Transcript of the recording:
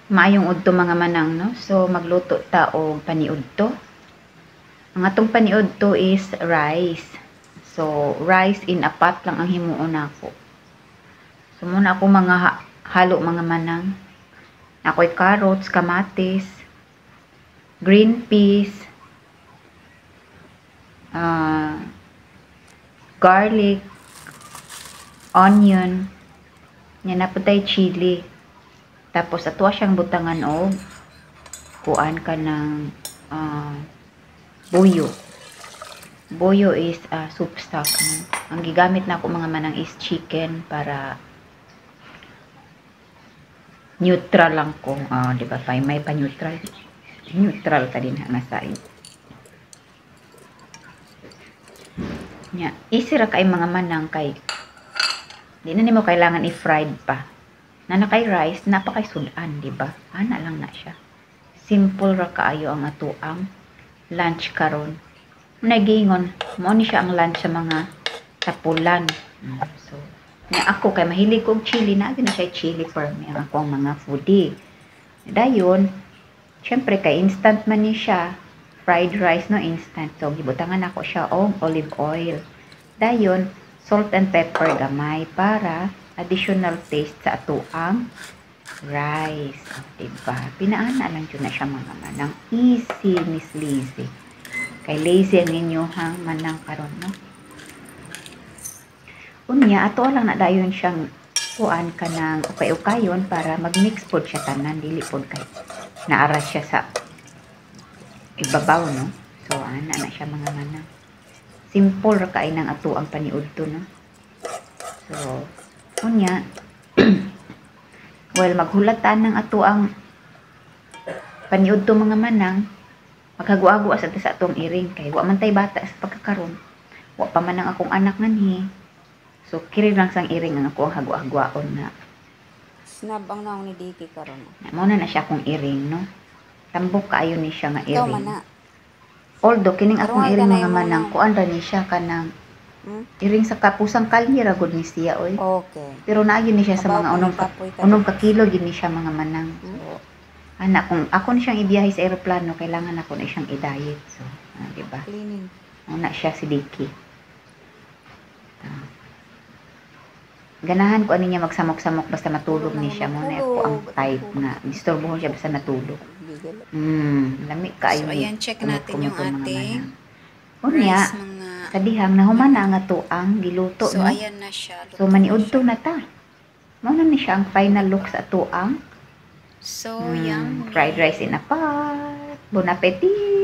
Maayong udto mga manang, no? So, magluto ta og paniudto. Ang atong paniudto is rice. So, rice in a pot lang ang himuon nako. So, muna ako mga halo mga manang. Ako'y carrots, kamatis, green peas, garlic, onion, yan na po tayo chili. Tapos, ato siyang butangan og kuan ka ng buyo. Buyo is soup stock. Ang gigamit na ako mga manang is chicken para neutral lang ko. Di ba? May pa-neutral. Neutral ka din nga side. Easy ra kay mga manang kay di na nimo kailangan i-fried pa. Na kay rice, napakay sudan, di ba? Ana lang na siya. Simple ra kaayo ang atuang lunch karon. Nagingon, mo ni siya ang lunch sa mga tapulan. So, ako kay mahilig kog chili na siya chili for me ang akong mga foodie. Dayon, syempre kay instant man ni siya. Fried rice no instant. So, gibutangan ako siya og olive oil. Dayon, salt and pepper gamay para additional taste sa atuang rice. Diba? Pinaana lang yun na siya mga manang. Easy, Miss Lizzy. Kay lazy ang inyo hang manang karon no? Unya, ato lang na dayon siyang kuan ka ng ukay-ukayon para mag-mix po siya tanan. Dili po kay naaras siya sa ibabaw no? So, ana na siya mga manang. Simple ra kay ng ato ang paniudto no? So, unya, well, maghulatan ng ato ang paniudto mga manang, maghagu-agua sa atong iring kay wa man tay bata sa pagkakaron. Wa pa man ang akong anak nganhi. So, kiri lang sang iring ang ako ang hagu-agwaon na. Snab ang naong ni Diki karon. Muna na siya akong iring, no? Tambok kaayo ni siya nga iring. Ikaw man na. Although, kining akong iring mga manang, kuan ra ni siya kanang iring sa kapusang kalye ra gud ni siya oy. Okay. Pero naagi ni siya sa mga unong ka kilo gid ni siya mga manang. So, anak kung ako ni siyang ibiyahe sa eroplano, kailangan ako na siyang i-diet. So, di ba? Cleaning. Una siya si Dicky. Ganahan ko ano niya magsamok-samok basta matulog ni siya. Muna ako ang type na disturbohon siya basta natulog. Lami kaayo. So, ayan, check natin yung ating rice, mga kadihang nahumana nga to ang giluto, so, no? ayan na siya. So, maniudto na ta. Muna ni siya ang final look sa to ang so, yummy. Fried rice in a pot. Bon appetit!